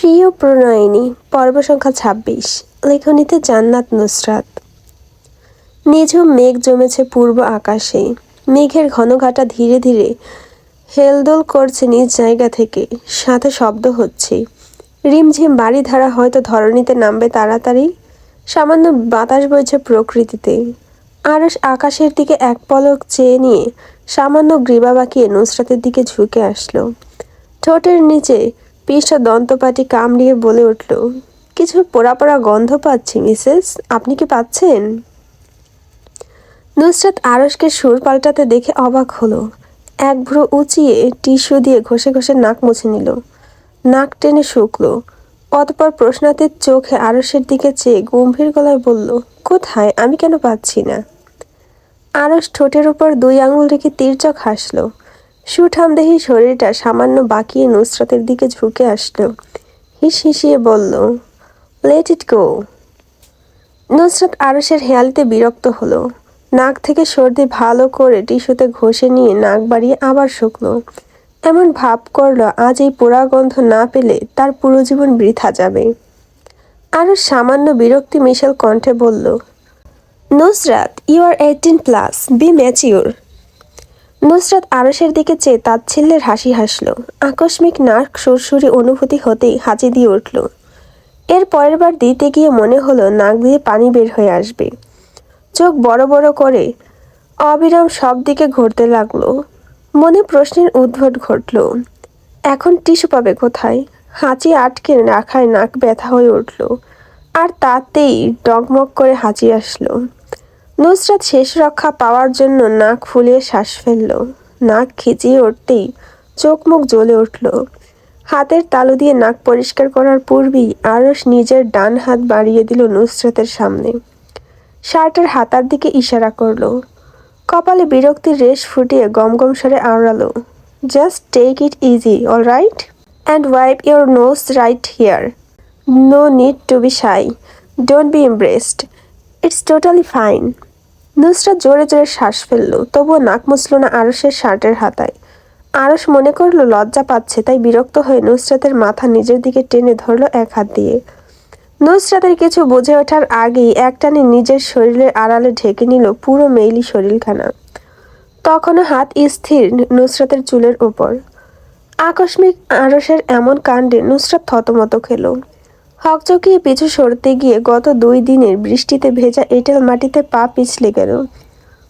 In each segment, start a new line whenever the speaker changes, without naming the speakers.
প্রিয় প্রণয়িনী পর্ব সংখ্যা ২৬। লেখনীতে জান্নাত নুসরাত। নিঝুম মেঘ জমেছে পূর্ব আকাশে। মেঘের ঘনঘাটা ধীরে ধীরে হেলদোল করছে নিজ জায়গা থেকে, সাথে শব্দ হচ্ছে। রিমঝিম বাড়িধারা হয়তো ধরণীতে নামবে তাড়াতাড়ি। সামান্য বাতাস বইছে প্রকৃতিতে। আরশ আকাশের দিকে এক পলক চেয়ে নিয়ে সামান্য গ্রীবা বাঁকিয়ে নুসরাতের দিকে ঝুঁকে আসলো। ঠোঁটের নিচে পিসটা দন্তপাটি কামড়িয়ে বলে উঠল, কিছু পোড়া পোড়া গন্ধ পাচ্ছি মিসেস, আপনি কি পাচ্ছেন? নুসরাত আরশকে সুর পাল্টাতে দেখে অবাক হলো। এক ভ্রু উঁচিয়ে টিস্যু দিয়ে ঘষে ঘষে নাক মুছে নিল। নাক টেনে শুকলো। অতঃপর প্রশ্নাতীত চোখে আরশের দিকে চেয়ে গম্ভীর গলায় বলল, কোথায়? আমি কেন পাচ্ছি না? আরশ ঠোঁটের উপর ২ আঙুল রেখে তির্যক হাসল। সুঠামদেহী শরীরটা সামান্য বাঁকিয়ে নুসরাতের দিকে ঝুঁকে আসলো। হিসিয়ে বলল, লেট ইট গো। নুসরাত আরশের হেয়ালিতে বিরক্ত হলো। নাক থেকে সর্দি ভালো করে টিস্যুতে ঘষে নিয়ে নাক বাড়িয়ে আবার শুকলো। এমন ভাব করলো আজ এই পোড়া গন্ধ না পেলে তার পুরো জীবন বৃথা যাবে। আরশ সামান্য বিরক্তি মিশেল কণ্ঠে বলল, Nusrat, you are 18+, be mature. Nusrat আরশের দিকে চেয়ে তাচ্ছিল্যের হাসি হাসল। আকস্মিক নাক সুরসুরি অনুভূতি হতেই হাঁচি দিয়ে উঠল। এর পরের বার দিতে গিয়ে মনে হলো নাক দিয়ে পানি বের হয়ে আসবে। চোখ বড় বড় করে অবিরাম সব দিকে ঘুরতে লাগলো। মনে প্রশ্নের উদ্ভট ঘটল, এখন টিস্যু পাবে কোথায়? হাঁচি আটকে রাখায় নাক ব্যথা হয়ে উঠল, আর তাতেই ডগমগ করে হাঁচি আসলো। নুসরাত শেষ রক্ষা পাওয়ার জন্য নাক ফুলিয়ে শ্বাস ফেলল। নাক খিচিয়ে উঠতেই চোখ মুখ জ্বলে উঠল। হাতের তালু দিয়ে নাক পরিষ্কার করার পূর্বেই আরশ নিজের ডান হাত বাড়িয়ে দিল নুসরাতের সামনে। শার্টের হাতার দিকে ইশারা করল। কপালে বিরক্তির রেশ ফুটিয়ে গমগম স্বরে আওড়ালো, just take it easy, all right? And wipe your nose right here. No need to be shy, don't be embarrassed, it's totally fine. Nusrat জোরে জোরে শ্বাস ফেলল, তবুও নাক মুছল না আরশের শার্টের হাতায়। আরশ মনে করলো লজ্জা পাচ্ছে, তাই বিরক্ত হয়ে নুসরাতের মাথা নিজের দিকে টেনে ধরল এক হাত দিয়ে। নুসরাতের কিছু বুঝে ওঠার আগেই একটানে নিজের শরীরের আড়ালে ঢেকে নিল পুরো মেইলি শরীরখানা। তখনও হাত স্থির নুসরাতের চুলের ওপর। আকস্মিক আরশের এমন কাণ্ডে নুসরাত থতমত খেল। হকচকিয়ে পিছু সরতে গিয়ে গত 2 দিনের বৃষ্টিতে ভেজা এঁটেল মাটিতে পা পিছলে গেল।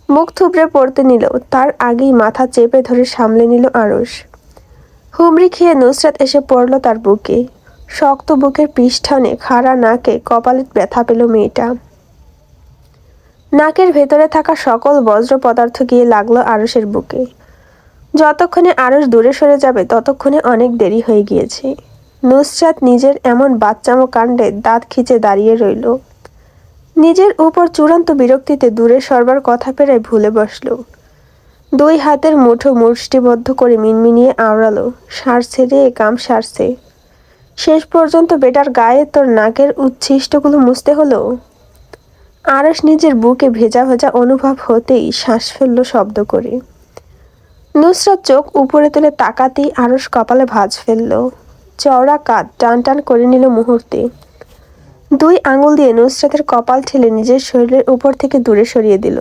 মুখ থুবড়ে পড়তে নিল, তার আগেই মাথা চেপে ধরে সামলে নিল আরশ। হুমড়ি খেয়ে নুসরাত এসে পড়ল তার বুকে। শক্ত বুকের পৃষ্ঠানে খাড়া নাকে কপালে ব্যথা পেল মেয়েটা। নাকের ভেতরে থাকা সকল বজ্র পদার্থ গিয়ে লাগলো আরশের বুকে। যতক্ষণে আরশ দূরে সরে যাবে ততক্ষণে অনেক দেরি হয়ে গিয়েছে। নুসরাত নিজের এমন বাচ্চামো কাণ্ডে দাঁত খিচে দাঁড়িয়ে রইল। নিজের উপর চূড়ান্ত বিরক্তিতে দূরে সরবার কথা পেরায় ভুলে বসল। 2 হাতের মুঠো মুষ্টিবদ্ধ করে মিনমিনিয়ে আওড়ালো, সারছে রে কাম সারছে। শেষ পর্যন্ত বেটার গায়ে তোর নাকের উচ্ছিষ্টগুলো মুছতে হলো। আরশ নিজের বুকে ভেজা ভেজা অনুভব হতেই শ্বাস ফেলল শব্দ করে। নুসরাত চোখ উপরে তুলে তাকাতেই আরশ কপালে ভাঁজ ফেলল। চওড়া কাঁধ টান টান করে নিল মুহূর্তে। 2 আঙুল দিয়ে নুসরাতের কপাল ঠেলে নিজের শরীরের উপর থেকে দূরে সরিয়ে দিল।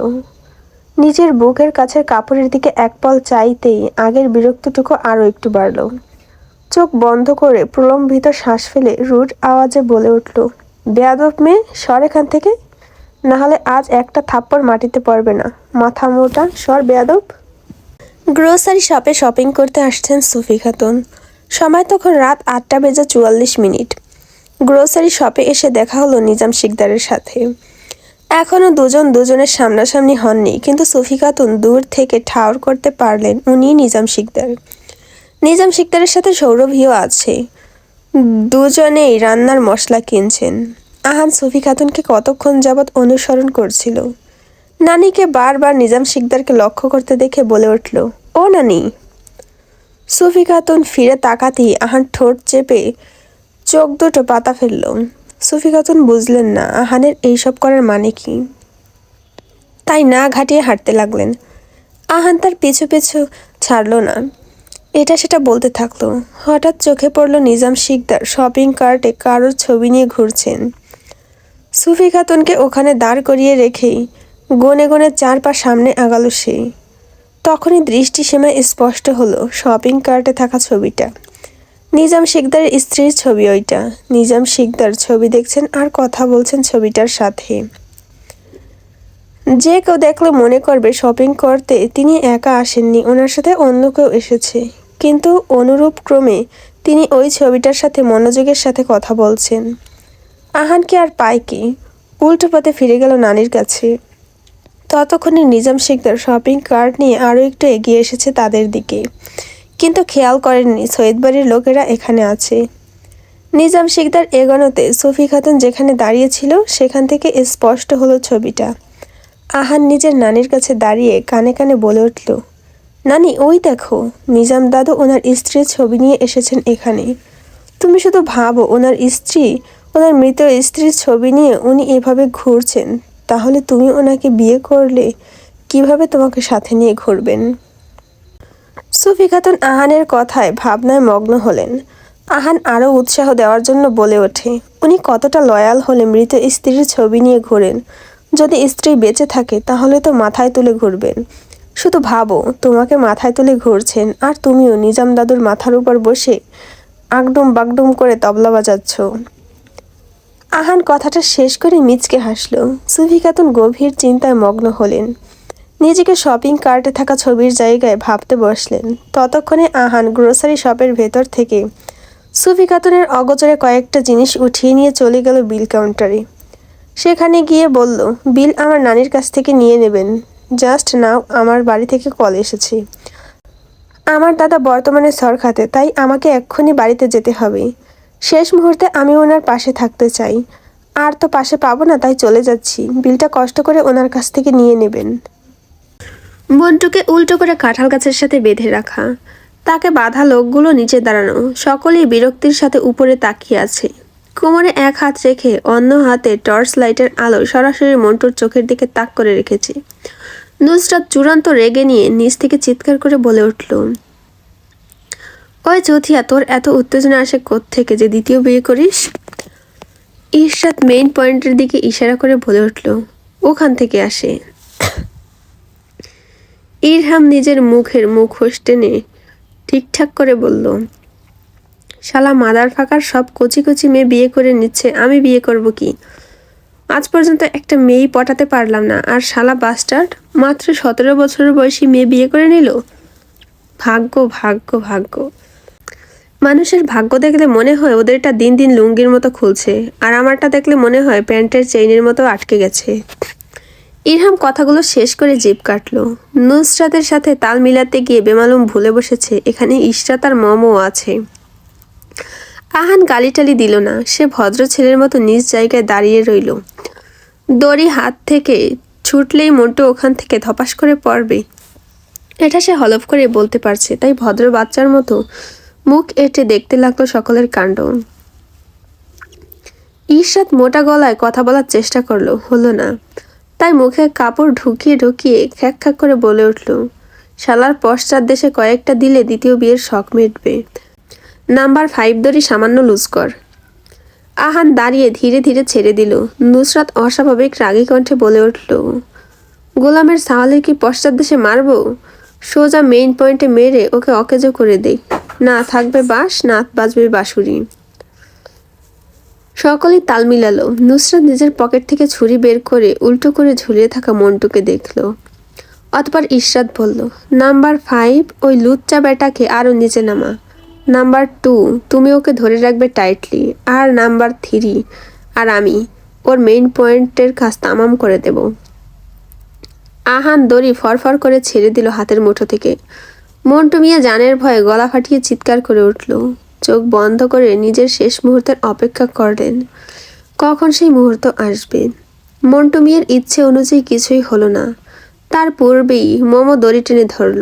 নিজের বুকের কাছের কাপড়ের দিকে এক পল চাইতেই আগের বিরক্তিটুকু আরও একটু বাড়ল। চোখ বন্ধ করে প্রলম্বিত শ্বাস ফেলে রুড আওয়াজে বলে উঠল, বেয়াদব মেয়ে, সর এখান থেকে, না হলে আজ একটা থাপ্পড় মাটিতে পড়বে না। মাথা মোটা, সর বেয়াদব। গ্রোসারি শপে শপিং করতে আসছেন সুফি খাতুন। সময় তখন রাত 8:44। গ্রোসারি শপে এসে দেখা হলো নিজাম শিকদারের সাথে। এখনও দুজন দুজনের সামনাসামনি হননি, কিন্তু সুফি খাতুন দূর থেকে ঠাউর করতে পারলেন উনিই নিজাম শিকদার। নিজাম শিকদারের সাথে সৌরভীও আছে। দুজনেই রান্নার মশলা কিনছেন। আহান সুফি খাতুনকে কতক্ষণ যাবৎ অনুসরণ করছিল। নানিকে বারবার নিজাম শিকদারকে লক্ষ্য করতে দেখে বলে উঠল, ও নানি। সুফি খাতুন ফিরে তাকাতেই আহান ঠোঁট চেপে চোখ দুটো পাতা ফেলল। সুফি খাতুন বুঝলেন না আহানের এইসব করার মানে কি, তাই না ঘাটিয়ে হাঁটতে লাগলেন। আহান তার পিছু পিছু ছাড়ল না। এটা সেটা বলতে থাকলো। হঠাৎ চোখে পড়ল নিজাম শিকদার শপিং কার্টে কারোর ছবি নিয়ে ঘুরছেন। সুফি খাতুনকে ওখানে দাঁড় করিয়ে রেখেই গনে গনে 4 পা সামনে আগালো সে। তখনই দৃষ্টিসীমায় স্পষ্ট হলো শপিং কার্টে থাকা ছবিটা। নিজাম শিকদারের স্ত্রীর ছবি ওইটা। নিজাম শিকদার ছবি দেখছেন আর কথা বলছেন ছবিটার সাথে। যে কেউ দেখলে মনে করবে শপিং করতে তিনি একা আসেননি, ওনার সাথে অন্য কেউ এসেছে। কিন্তু অনুরূপ ক্রমে তিনি ওই ছবিটার সাথে মনোযোগের সাথে কথা বলছেন। আহানকে আর পায় কি, উল্টো পথে ফিরে গেল নানির কাছে। ততক্ষণে নিজাম শিকদার শপিং কার্ট নিয়ে আরও একটু এগিয়ে এসেছে তাদের দিকে, কিন্তু খেয়াল করেননি সৈয়দ বাড়ির লোকেরা এখানে আছে। নিজাম শিকদার এগোনোতে সুফি খাতুন যেখানে দাঁড়িয়েছিল সেখান থেকে স্পষ্ট হলো ছবিটা। আহান নিজের নানির কাছে দাঁড়িয়ে কানে কানে বলে উঠল, নানি ওই দেখো, নিজাম দাদু ওনার স্ত্রীর ছবি নিয়ে এসেছেন এখানে। তুমি শুধু ভাবো, ওনার স্ত্রী, ওনার মৃত স্ত্রীর ছবি নিয়ে উনি এভাবে ঘুরছেন, তাহলে তুমি ওনাকে বিয়ে করলে কিভাবে তোমাকে সাথে নিয়ে ঘুরবেন? সুফি খাতুন আহানের কথায় ভাবনায় মগ্ন হলেন। আহান আরও উৎসাহ দেওয়ার জন্য বলে ওঠে, উনি কতটা লয়াল হলে মৃত স্ত্রীর ছবি নিয়ে ঘোরেন। যদি স্ত্রী বেঁচে থাকে তাহলে তো মাথায় তুলে ঘুরবেন। শুধু ভাবো, তোমাকে মাথায় তুলে ঘুরছেন আর তুমিও নিজাম দাদুর মাথার উপর বসে আগডুম বাগডুম করে তবলা বাজাচ্ছ। আহান কথাটা শেষ করে মিচকে হাসল। সুফি খাতুন গভীর চিন্তায় মগ্ন হলেন। নিজেকে শপিং কার্টে থাকা ছবির জায়গায় ভাবতে বসলেন। ততক্ষণে আহান গ্রোসারি শপের ভেতর থেকে সুফি খাতুনের অগোচরে কয়েকটা জিনিস উঠিয়ে নিয়ে চলে গেল বিল কাউন্টারে। সেখানে গিয়ে বলল, বিল আমার নানির কাছ থেকে নিয়ে নেবেন। জাস্ট নাও আমার বাড়ি থেকে কল এসেছে। আমার দাদা বর্তমানে সরখাতে, তাই আমাকে এক্ষুনি বাড়িতে যেতে হবে। শেষ মুহূর্তে আমি ওনার পাশে থাকতে চাই। আর তো পাশে পাবো না, তাই চলে যাচ্ছি। বিলটা কষ্ট করে ওনার কাছ থেকে নিয়ে নেবেন। মন্টুকে উল্টো করে কাঁঠাল গাছের সাথে বেঁধে রাখা, তাকে বাঁধা লোকগুলো নিচে দাঁড়ানো, সকলেই বিরক্তির সাথে উপরে তাকিয়ে আছে। কোমরে এক হাত রেখে অন্য হাতে টর্চ লাইটের আলো সরাসরি মন্টুর চোখের দিকে তাক করে রেখেছে। নুসরাত চূড়ান্ত রেগে নিয়ে নিচ থেকে চিৎকার করে বলে উঠল, ওই চৌথিয়া, তোর এত উত্তেজনা আসে কোত্থেকে যে দ্বিতীয় বিয়ে করিস? ইরশাদ মেইন পয়েন্টের দিকে ইশারা করে বলে উঠল, ওখান থেকে আসে। ইরহাম নিজের মুখের মুখোশ টেনে ঠিকঠাক করে বলল, শালা মাদার ফাঁকার সব কচি কচি মেয়ে বিয়ে করে নিচ্ছে, আমি বিয়ে করব কি? আজ পর্যন্ত একটা মেয়েই পটাতে পারলাম না, আর শালা বাস্টার্ড মাত্র 17 বছরের বয়সী মেয়ে বিয়ে করে নিল। ভাগ্য ভাগ্য ভাগ্য। মানুষের ভাগ্য দেখলে মনে হয় ওদেরটা দিন দিন লুঙ্গির মতো খুলছে, আর আমারটা দেখলে মনে হয় প্যান্টের চেইনের মতো আটকে গেছে। ইরহাম কথাগুলো শেষ করে জিভ কাটল। নুসরাতের সাথে তাল মিলাতে গিয়ে বেমালুম ভুলে বসেছে এখানে ইশরাত আর মমও আছে। আহান গালিটালি দিল না, সে ভদ্র ছেলের মতো নিজ জায়গায় দাঁড়িয়ে রইল। দড়ি হাত থেকে ছুটলেই মন্টু ওখান থেকে ধপাস করে পড়বে, এটা সে হলফ করে বলতে পারছে, তাই ভদ্র বাচ্চার মতো মুখ এঁটে দেখতে লাগলো সকলের কাণ্ড। ইশরাত মোটা গলায় কথা বলার চেষ্টা করলো, হলো না, তাই মুখে কাপড় ঢুকিয়ে ঢুকিয়ে খ্যাক খ্যাক করে বলে উঠল, শালার পশ্চাৎ দেশে কয়েকটা দিলে দ্বিতীয় বিয়ের শখ মিটবে। নাম্বার 5 দড়ি সামান্য লুজ কর। আহান দাঁড়িয়ে ধীরে ধীরে ছেড়ে দিল। নুসরাত অস্বাভাবিক রাগী কণ্ঠে বলে উঠল, গোলামের সাওয়ালের কি পশ্চাৎ দেশে মারবো? সোজা মেইন পয়েন্টে মেরে ওকে অকেজো করে দেই, না থাকবে বাঁশ, না বাজবে বাঁশুরি। সকলেই তাল মিলালো। নুসরাত নিজের পকেট থেকে ছুরি বের করে উল্টো করে ঝুলিয়ে থাকা মন্টুকে দেখলো। অতপর ইশরাত বলল, নাম্বার 5, ওই লুচ্চা বেটাকে আরও নিচে নামা। নাম্বার 2, তুমি ওকে ধরে রাখবে টাইটলি। আর নাম্বার 3 আর আমি ওর মেইন পয়েন্টের কাজ তামাম করে দেব। আহান দড়ি ফরফর করে ছেড়ে দিল হাতের মুঠো থেকে। মন্টু মিয়া জানের ভয়ে গলা ফাটিয়ে চিৎকার করে উঠল। চোখ বন্ধ করে নিজের শেষ মুহূর্তের অপেক্ষা করলেন, কখন সেই মুহূর্ত আসবে। মন্টু মিয়ার ইচ্ছে অনুযায়ী কিছুই হলো না। তার পূর্বেই মোমো দড়ি টেনে ধরল।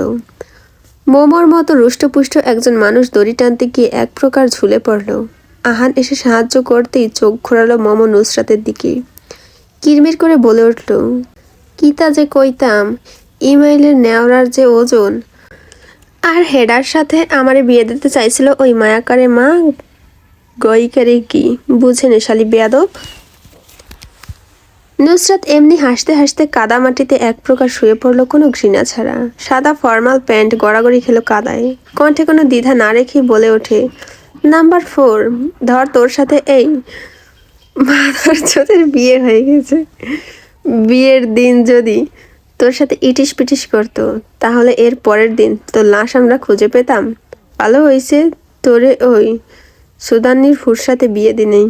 মোমোর মতো রুষ্টপুষ্ট একজন মানুষ দড়ি টানতে গিয়ে এক প্রকার ঝুলে পড়ল। আহান এসে সাহায্য করতেই চোখ ঘোরালো মোমো নুসরাতের দিকে। কিরমির করে বলে উঠল, কিতা যে কইতাম, ইমাইলের নেওয়ার যে ওজন। আর হেডার সাথে আমারে বিয়ে দিতে চাইছিল ওই মায়াকারে মা গইকারে কি বুঝে নে শালি বেয়াদব। নুসরাত এমনি হাসতে হাসতে কাদা মাটিতে এক প্রকার শুয়ে পড়ল কোনো ঘৃণা ছাড়া। সাদা ফর্মাল প্যান্ট গড়াগড়ি খেলো কাদায়। কণ্ঠে কোনো দ্বিধা না রেখেই বলে ওঠে, নাম্বার 4, ধর তোর সাথে এই মাদার চোদের বিয়ে হয়ে গেছে। বিয়ের দিন যদি তোর সাথে ইটিস পিটিস করতো তাহলে এর পরের দিন তোর লাশ আমরা খুঁজে পেতাম। ভালো হয়েছে তোরে ওই সুদান্নির ফুর সাথে বিয়ে দিনেই।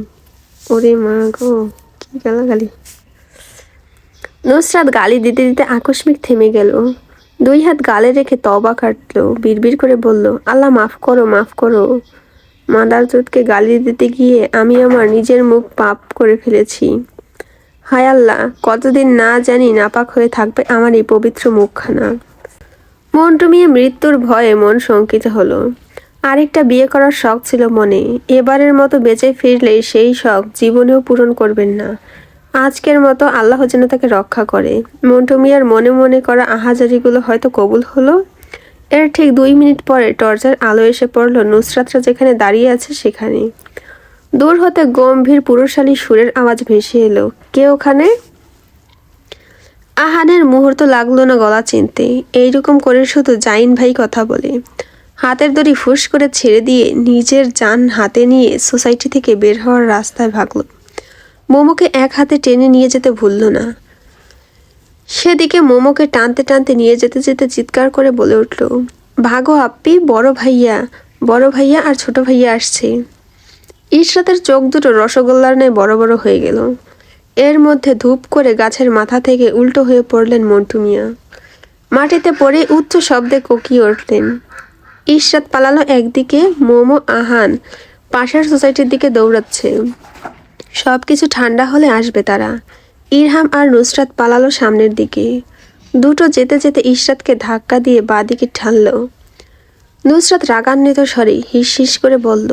ওরে মা গো, কি গালাগালি। নুসরাত গালি দিতে দিতে আকস্মিক থেমে গেল। 2 হাত গালে রেখে তওবা কাটলো। বিড়বিড় করে বলল, আল্লাহ মাফ করো, মাফ করো। মাদারচোদকে গালি দিতে গিয়ে আমি আমার নিজের মুখ পাপ করে ফেলেছি। হায় আল্লাহ, কতদিন না জানি নাপাক হয়ে থাকবে আমার এই পবিত্র মুখখানা। মন্টু মিয়া মৃত্যুর ভয়ে মন শঙ্কিত হলো। আরেকটা বিয়ে করার শখ ছিল মনে। এবারের মতো বেঁচে ফিরলে সেই শখ জীবনেও পূরণ করবেন না। আজকের মতো আল্লাহ যেন তাকে রক্ষা করে। মন্টু মিয়ার মনে মনে করা আহাজারিগুলো হয়তো কবুল হলো। এর ঠিক 2 মিনিট পরে টর্চের আলো এসে পড়ল নুসরাতরা যেখানে দাঁড়িয়ে আছে সেখানে। দূর হতে গম্ভীর পুরুষালী সুরের আওয়াজ ভেসে এলো, কে ওখানে? আহানের মুহূর্ত লাগলো না গলা চিনতে। এইরকম করে শুধু জাইন ভাই কথা বলে। হাতের দড়ি ফুস করে ছেড়ে দিয়ে নিজের যান হাতে নিয়ে সোসাইটি থেকে বের হওয়ার রাস্তায় ভাগল। মোমোকে এক হাতে টেনে নিয়ে যেতে ভুলল না। সেদিকে মোমোকে টানতে টানতে নিয়ে যেতে যেতে চিৎকার করে বলে উঠল, ভাগো আপ্পি, বড় ভাইয়া আর ছোট ভাইয়া আসছে। ইশরাতের চোখ দুটো রসগোল্লার ন্যায় বড় বড় হয়ে গেল। এর মধ্যে ধূপ করে গাছের মাথা থেকে উল্টো হয়ে পড়লেন মন্টু মিয়া। মাটিতে পড়ে উচ্চ শব্দে কোকিয়ে উঠলেন। ইশরাত পালালো একদিকে, মোমো আহান পাশের সোসাইটির দিকে দৌড়াচ্ছে। সবকিছু ঠান্ডা হলে আসবে তারা। ইরহাম আর নুসরাত পালালো সামনের দিকে। দুটো যেতে যেতে ইশরাতকে ধাক্কা দিয়ে বাঁদিকে ঠানল। নুসরাত রাগান্বিত স্বরে হিস হিস করে বলল,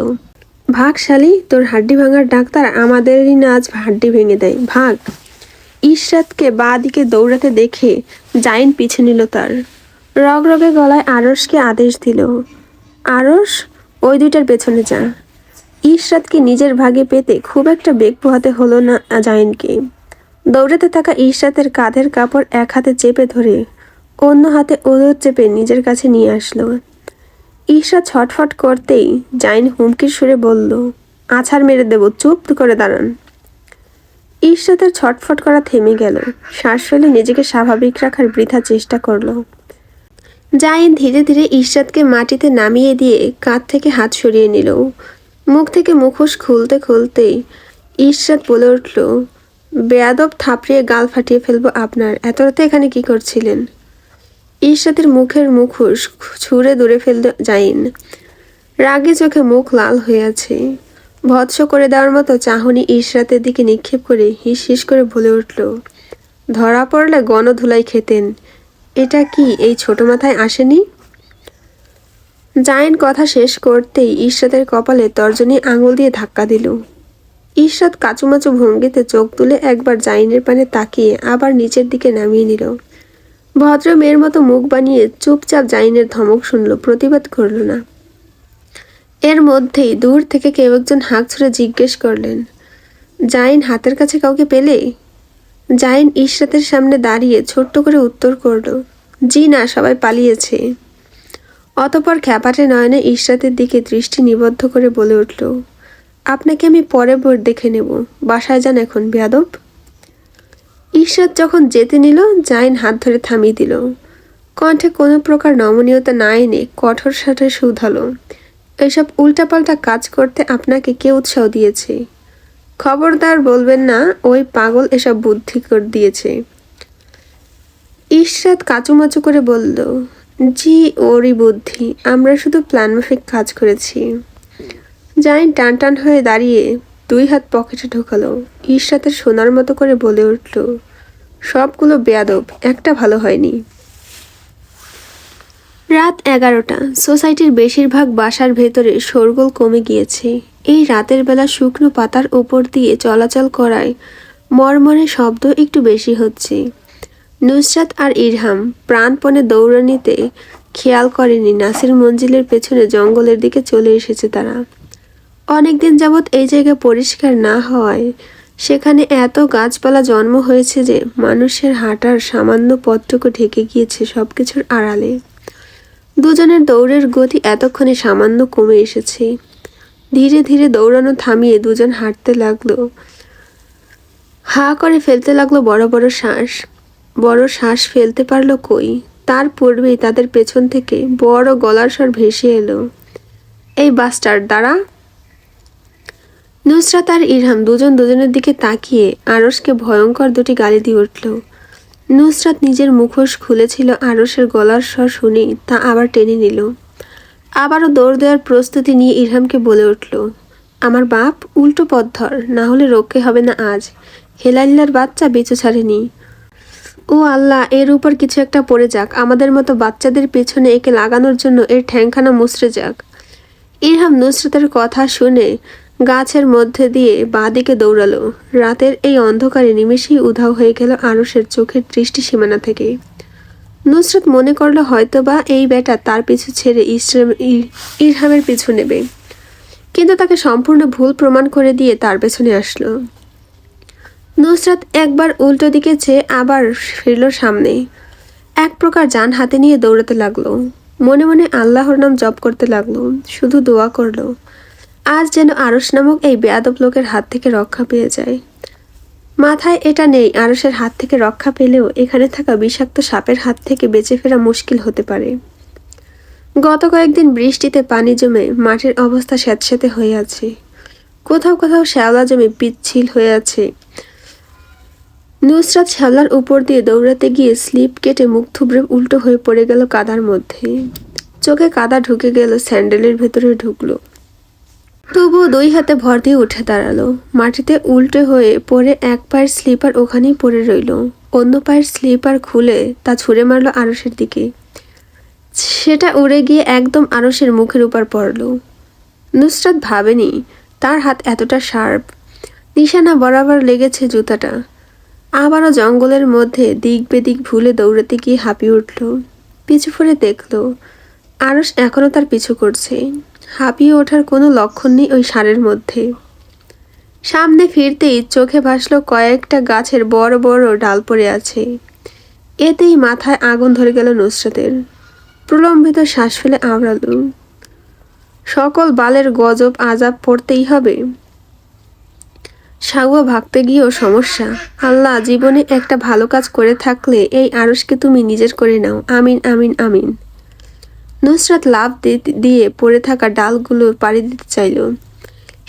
ভাগ শালি, তোর হাড্ডি ভাঙার ডাক্তার আমাদেরই না আজ হাড্ডি ভেঙে দেয়, ভাগ। ইশরাতকে বাঁদিকে দৌড়াতে দেখে জাইন পিছু নিল তার। রগরগে গলায় আরশকে আদেশ দিল, আরশ, ওই দুইটার পেছনে যা। ইশরাতকে নিজের ভাগে পেতে খুব একটা বেগ পোহাতে হলো না জাইনকে। দৌড়াতে থাকা ইশরাতের কাঁধের কাপড় এক হাতে চেপে ধরে অন্য হাতে ওদর চেপে নিজের কাছে নিয়ে আসলো। ইশরাত ছটফট করতেই জাইন হুমকির সুরে বলল, আছাড় মেরে দেব, চুপ করে দাঁড়ান। ইশরাতের ছটফট করা থেমে গেল। শ্বাস ফেলে নিজেকে স্বাভাবিক রাখার বৃথা চেষ্টা করলো। জাইন ধীরে ধীরে ইশরাতকে মাটিতে নামিয়ে দিয়ে কাঁধ থেকে হাত সরিয়ে নিল। মুখ থেকে মুখোশ খুলতে খুলতেই ইশরাত বলে উঠল, বেয়াদব, থাপড়িয়ে গাল ফাটিয়ে ফেলবো আপনার। এত রাতে এখানে কি করছিলেন? ইশরাতের মুখের মুখোশ ছুঁড়ে দূরে ফেলল জাইন। রাগে চোখে মুখ লাল হয়ে আছে। ভৎস করে দেওয়ার মতো চাহনি ইশরাতের দিকে নিক্ষেপ করে হিস হিস করে বলে উঠল, ধরা পড়লে গণধুলাই খেতেন। এটা কি এই ছোট মাথায় আসেনি? জাইন কথা শেষ করতেই ইশরাতের কপালে তর্জনী আঙুল দিয়ে ধাক্কা দিল। ইশরাত কাচুমাচু ভঙ্গিতে চোখ তুলে একবার জাইনের পানে তাকিয়ে আবার নিচের দিকে নামিয়ে নিল। ভদ্র মেয়ের মতো মুখ বানিয়ে চুপচাপ জাইনের ধমক শুনল, প্রতিবাদ করল না। এর মধ্যেই দূর থেকে কেউ একজন হাঁক ছুড়ে জিজ্ঞেস করলেন, জাইন হাতের কাছে কাউকে পেলে? জাইন ইশরাতের সামনে দাঁড়িয়ে ছোট্ট করে উত্তর করল, জি না, সবাই পালিয়েছে। অতঃপর খ্যাপাটে নয়নে ইশরাতের দিকে দৃষ্টি নিবদ্ধ করে বলে উঠল, আপনাকে আমি পরে দেখে নেব, বাসায় যান এখন, বেয়াদব। ইশরাত যখন যেতে নিল, জাইন হাত ধরে থামিয়ে দিল। কণ্ঠে কোনো প্রকার নমনীয়তা না এনে কঠোর সাথে শুধালো, এসব উল্টাপাল্টা কাজ করতে আপনাকে কে উৎসাহ দিয়েছে? খবরদার বলবেন না ওই পাগল এসব বুদ্ধি করে দিয়েছে। ইশরাত কাচুমাচু করে বলল, জি, ওরই বুদ্ধি, আমরা শুধু প্ল্যান মাফিক কাজ করেছি। জাইন টান টান হয়ে দাঁড়িয়ে 2 হাত পকেটে ঢোকালো। ইশরাতের সোনার মতো করে বলে উঠল, সবগুলো বেয়াদব, একটা ভালো হয়নি। রাত 11টা। সোসাইটির বেশিরভাগ বাসার ভেতরে শোরগোল কমে গিয়েছে। এই রাতের বেলা শুকনো পাতার উপর দিয়ে চলাচল করায় মরমরে শব্দ একটু বেশি হচ্ছে। নুসরাত আর ইরহাম প্রাণপণে দৌড়ানিতে খেয়াল করেনি নাসির মঞ্জিলের পেছনে জঙ্গলের দিকে চলে এসেছে তারা। অনেকদিন যাবৎ এই জায়গা পরিষ্কার না হওয়ায় সেখানে এত গাছপালা জন্ম হয়েছে যে মানুষের হাঁটার সামান্য পথটুকু ঢেকে গিয়েছে সবকিছুর আড়ালে। দুজনের দৌড়ের গতি এতক্ষণে সামান্য কমে এসেছে। ধীরে ধীরে দৌড়ানো থামিয়ে দুজন হাঁটতে লাগলো। হা করে ফেলতে লাগলো বড় বড় শ্বাস। বড় শ্বাস ফেলতে পারলো কই, তার পূর্বেই তাদের পেছন থেকে বড় গলার স্বর ভেসে এলো, এই বাস্টার্ড দাঁড়া। নুসরাত আর ইরহাম দুজন দুজনের দিকে তাকিয়ে আরশকে ভয়ঙ্কর দুটি গালি দিয়ে উঠল। নুসরাত নিজের মুখোশ খুলেছিল আরশের গলার স্বর শুনে তা আবার টেনে নিল। আবারও দৌড় দেওয়ার প্রস্তুতি নিয়ে ইরহামকে বলে উঠল, আমার বাপ উল্টো পথ ধর, না হলে রক্ষে হবে না আজ। হেলালিল্লার বাচ্চা বেঁচে ছাড়েনি। ও আল্লাহ, এর উপর কিছু একটা পড়ে যাক, আমাদের মতো বাচ্চাদের পেছনে একে লাগানোর জন্য এর ঠ্যাংখানা মুচড়ে যাক। ইরহাম নুসরাতের কথা শুনে গাছের মধ্যে দিয়ে বাঁদিকে দৌড়ালো। রাতের এই অন্ধকারে নিমেষেই উধাও হয়ে গেল আরশের চোখের দৃষ্টি সীমানা থেকে। নুসরাত মনে করলো হয়তোবা এই বেটা তার পিছু ছেড়ে ইরহামের পিছু নেবে, কিন্তু তাকে সম্পূর্ণ ভুল প্রমাণ করে দিয়ে তার পেছনে আসলো। নুসরাত একবার উল্টো দিকে চেয়ে আবার ফিরল সামনে। এক প্রকার যান হাতে নিয়ে দৌড়াতে লাগলো। মনে মনে আল্লাহর নাম জপ করতে লাগলো, শুধু দোয়া করলো আজ যেন আরশ নামক এই বেয়াদব লোকের হাত থেকে রক্ষা পেয়ে যায়। মাথায় এটা নেই আরশের হাত থেকে রক্ষা পেলেও এখানে থাকা বিষাক্ত সাপের হাত থেকে বেঁচে ফেরা মুশকিল হতে পারে। গত কয়েকদিন বৃষ্টিতে পানি জমে মাটির অবস্থা স্যাঁতস্যাঁতে হয়ে আছে। কোথাও কোথাও শ্যাওলা জমে পিচ্ছিল হয়ে আছে। নুসরাত শ্যাওলার উপর দিয়ে দৌড়াতে গিয়ে স্লিপ কেটে মুখ থুবড়ে উল্টো হয়ে পড়ে গেল কাদার মধ্যে। চোখে কাদা ঢুকে গেল, স্যান্ডেলের ভেতরে ঢুকলো। তবুও দুই হাতে ভর দিয়ে উঠে দাঁড়ালো। মাটিতে উল্টে হয়ে পড়ে এক পায়ের স্লিপার ওখানেই পড়ে রইল। অন্য পায়ের স্লিপার খুলে তা ছুঁড়ে মারল আরশের দিকে। সেটা উড়ে গিয়ে একদম আরশের মুখের উপর পড়ল। নুসরাত ভাবেনি তার হাত এতটা শার্প। নিশানা বরাবর লেগেছে জুতাটা। আবারও জঙ্গলের মধ্যে দিক বেদিক ভুলে দৌড়াতে গিয়ে হাঁপিয়ে উঠল। পিছু ফিরে দেখল আরশ এখনো তার পিছু করছে। হাঁপিয়ে ওঠার কোনো লক্ষণ নেই ওই ষাঁড়ের মধ্যে। সামনে ফিরতেই চোখে ভাসলো কয়েকটা গাছের বড় বড় ডাল পড়ে আছে। এতেই মাথায় আগুন ধরে গেল নুসরাতের। প্রলম্বিত শ্বাস ফেলে আওড়ালো, সকল বালের গজব আজাব পড়তেই হবে। সাগুয়া ভাগতে গিয়েও সমস্যা। আল্লাহ, জীবনে একটা ভালো কাজ করে থাকলে এই আরশকে তুমি নিজের করে নাও, আমিন আমিন আমিন। নুসরাত লাফ দিয়ে পড়ে থাকা ডালগুলো পাড়ি দিতে চাইল।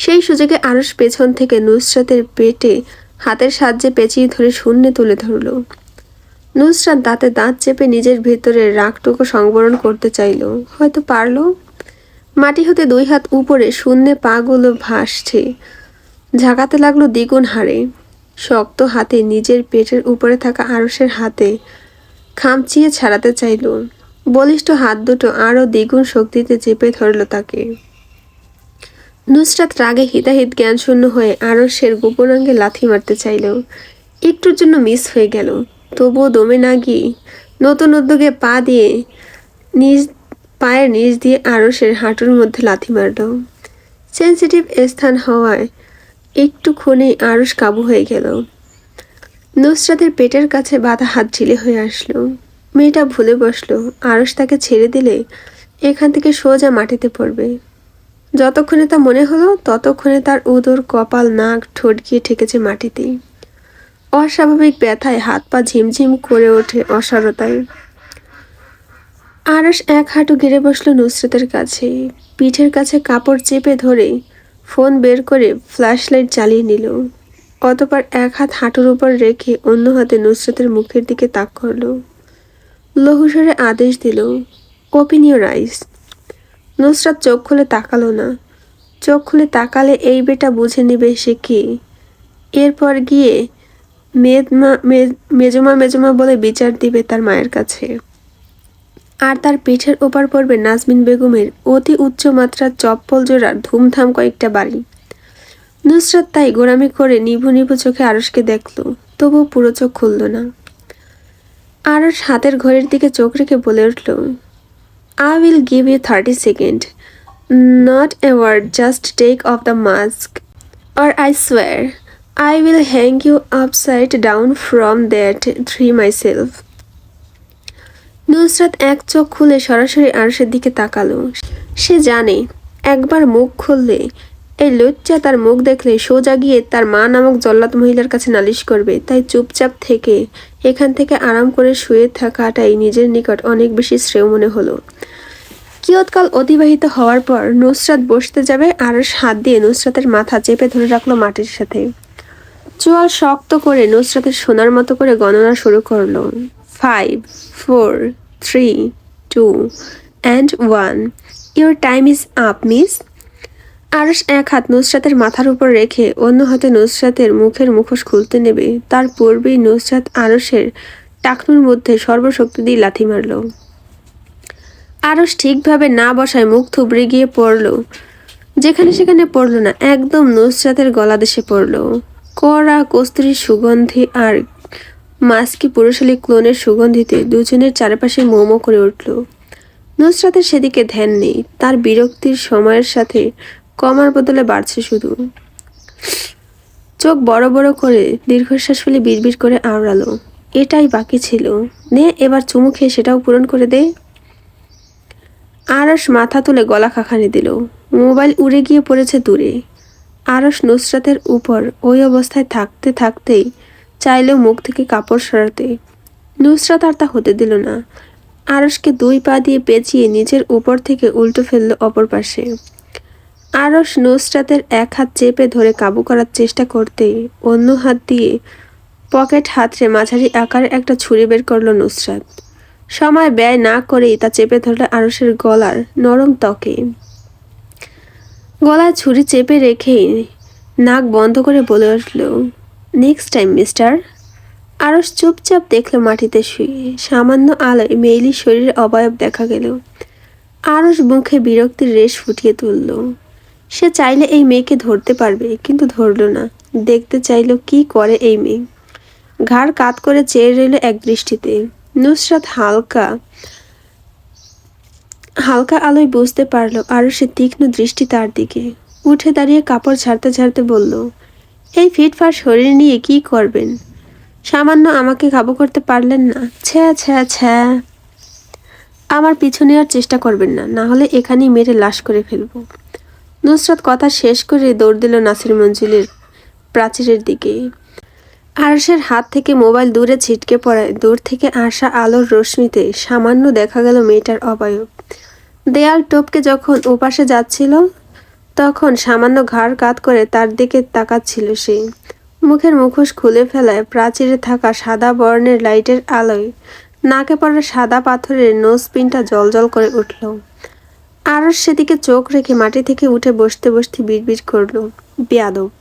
সেই সুযোগে আরশ পেছন থেকে নুসরাতের পেটে হাতের সাহায্যে পেঁচিয়ে ধরে শূন্যে তুলে ধরল। নুসরাত দাঁতে দাঁত চেপে নিজের ভেতরের রাগটুকু সংবরণ করতে চাইল, হয়তো পারল। মাটি হতে দুই হাত উপরে শূন্যে পাগুলো ভাসছে, ঝাঁকাতে লাগলো দ্বিগুণ হারে। শক্ত হাতে নিজের পেটের উপরে থাকা আরশের হাতে খামচিয়ে ছাড়াতে চাইল। বলিষ্ঠ হাত দুটো আরও দ্বিগুণ শক্তিতে চেপে ধরল তাকে। নুসরাত রাগে হিতাহিত জ্ঞানশূন্য হয়ে আরশের গোপনাঙ্গে লাথি মারতে চাইল। একটুর জন্য মিস হয়ে গেল। তবুও দমে না গিয়ে নতুন উদ্যোগে পায়ের নিচ দিয়ে আরশের হাঁটুর মধ্যে লাথি মারল। সেন্সিটিভ স্থান হওয়ায় একটুক্ষণেই আরশ কাবু হয়ে গেল। নুসরাতের পেটের কাছে বাঁধা হাত ঢিলে হয়ে আসলো। মেয়েটা ভুলে বসলো আরশ তাকে ছেড়ে দিলে এখান থেকে সোজা মাটিতে পড়বে। যতক্ষণে তা মনে হলো ততক্ষণে তার উদর, কপাল, নাক, ঠোঁট গিয়ে ঠেকেছে মাটিতে। অস্বাভাবিক ব্যথায় হাত পা ঝিমঝিম করে ওঠে অসারতায়। আরশ এক হাঁটু গেড়ে বসলো নুসরাতের কাছে। পিঠের কাছে কাপড় চেপে ধরে ফোন বের করে ফ্ল্যাশ লাইট জ্বালিয়ে নিল। অতপর এক হাত হাঁটুর উপর রেখে অন্য হাতে নুসরাতের মুখের দিকে তাক করলো। লহুসরে আদেশ দিল, ওপেন ইওর আইস। নুসরাত চোখ খুলে তাকালো না। চোখ খুলে তাকালে এই বেটা বুঝে নেবে সে কে। এরপর গিয়ে মেজমা মেজমা বলে বিচার দিবে তার মায়ের কাছে। আর তার পিঠের ওপর পড়বে নাজমিন বেগমের অতি উচ্চ মাত্রার চপ্পল জোড়ার ধুমধাম কয়েকটা বাড়ি। নুসরাত তাই গোড়ামি করে নিভু নিভু চোখে আরশকে দেখল, তবু পুরো চোখ খুলল না। আরশ হাতের ঘড়ির দিকে চোখ রেখে বলে উঠল, I will give you 30 seconds. Not a word, just take off the mask. Or I swear, I will hang you upside down from that tree myself. Nusrat এক চোখ খুলে সরাসরি আরশের দিকে তাকালো। সে জানে একবার মুখ খুললে এই লজ্জা তার মুখ দেখলে সোজা গিয়ে তার মা নামক জল্লাদ মহিলার কাছে নালিশ করবে। তাই চুপচাপ থেকে এখান থেকে আরাম করে শুয়ে থাকাটাই নিজের নিকট অনেক বেশি শ্রেয় মনে হলো। কিয়ৎকাল অতিবাহিত হওয়ার পর নুসরাত বসতে যাবে, আরশ হাত দিয়ে নুসরাতের মাথা চেপে ধরে রাখলো মাটির সাথে। চোয়াল শক্ত করে নুসরাতের সোনার মতো করে গণনা শুরু করলো। 5, 4, 3, 2, and 1. Your time is up, miss. আরশ এক হাত নুসরাতের মাথার উপর রেখে অন্য হাতে নুসরাতের মুখের মুখোশ খুলতে নেবে তার পূর্বেই নুসরাত আরশের টাকনুর মধ্যে সর্বশক্তি দিয়ে লাথি মারল। আরশ ঠিকভাবে না বসায় মুখ থুবড়ে গিয়ে পড়ল, যেখানে সেখানে পড়ল না, একদম নুসরাতের গলা দেশে পড়ল। কড়া কস্তুরীর সুগন্ধি আর মাস্কি পুরুষালী ক্লোনের সুগন্ধিতে দুজনের চারপাশে মোমো করে উঠল। নুসরাতের সেদিকে ধ্যান নেই, তার বিরক্তির সময়ের সাথে কমার বদলে বাড়ছে শুধু। চোখ বড় বড় করে দীর্ঘশ্বাস ফেলে বিড়বিড় করে আওড়ালো, এটাই বাকি ছিল, নে এবার চুমু খেয়ে সেটাও পূরণ করে দে। আরশ মাথা তুলে গলা খাখানি দিল। মোবাইল উড়ে গিয়ে পড়েছে দূরে। আরশ নুসরাতের উপর ওই অবস্থায় থাকতে থাকতেই চাইলেও মুখ থেকে কাপড় সরাতে। নুসরাত আর তা হতে দিল না। আরশকে 2 পা দিয়ে পেঁচিয়ে নিজের উপর থেকে উল্টো ফেলল অপর পাশে। আরশ নুসরাতের এক হাত চেপে ধরে কাবু করার চেষ্টা করতেই অন্য হাত দিয়ে পকেট হাতড়ে মাঝারি আকারের একটা ছুরি বের করল নুসরাত। সময় ব্যয় না করেই তা চেপে ধরল আরশের গলার নরম ত্বকে। গলায় ছুরি চেপে রেখেই নাক বন্ধ করে বলে উঠল, নেক্সট টাইম মিস্টার। আরশ চুপচাপ দেখল মাটিতে শুয়ে। সামান্য আলোয় মেইলি শরীরের অবয়ব দেখা গেল। আরশ মুখে বিরক্তির রেশ ফুটিয়ে তুলল। সে চাইলে এই মেয়েকে ধরতে পারবে, কিন্তু ধরল না। দেখতে চাইল কি করে এই মেয়ে। ঘাড় কাত করে চেয়ে রইল এক দৃষ্টিতে। নুসরাত হালকা হালকা আলোয় বুঝতে পারল আরশের তীক্ষ্ণ দৃষ্টি তার দিকে। উঠে দাঁড়িয়ে কাপড় ঝাড়তে ঝাড়তে বলল, এই ফিটফাট শরীর নিয়ে কি করবেন? সামান্য আমাকে কাবু করতে পারলেন না? ছ্যা ছ্যা ছ্যা। আমার পিছু নেওয়ার চেষ্টা করবেন না, না হলে এখানেই মেরে লাশ করে ফেলবো। নুসরাত কথা শেষ করে দৌড় দিল নাসির মঞ্জিলের প্রাচীরের দিকে। আরশের হাত থেকে মোবাইল দূরে ছিটকে পড়ায় দূর থেকে আসা আলোর রশ্মিতে সামান্য দেখা গেল মেয়েটার অবয়ব। দেয়াল টপকে যখন ওপাশে যাচ্ছিল তখন সামান্য ঘাড় কাত করে তার দিকে তাকাচ্ছিল সে। মুখের মুখোশ খুলে ফেলায় প্রাচীরে থাকা সাদা বর্ণের লাইটের আলোয় নাকে পড়া সাদা পাথরের নোজপিনটা জ্বলজ্বল করে উঠল। আরশ সেদিকে চোখ রেখে মাটি থেকে উঠে বসতে বসতে বিড়বিড় করল, বেয়াদব।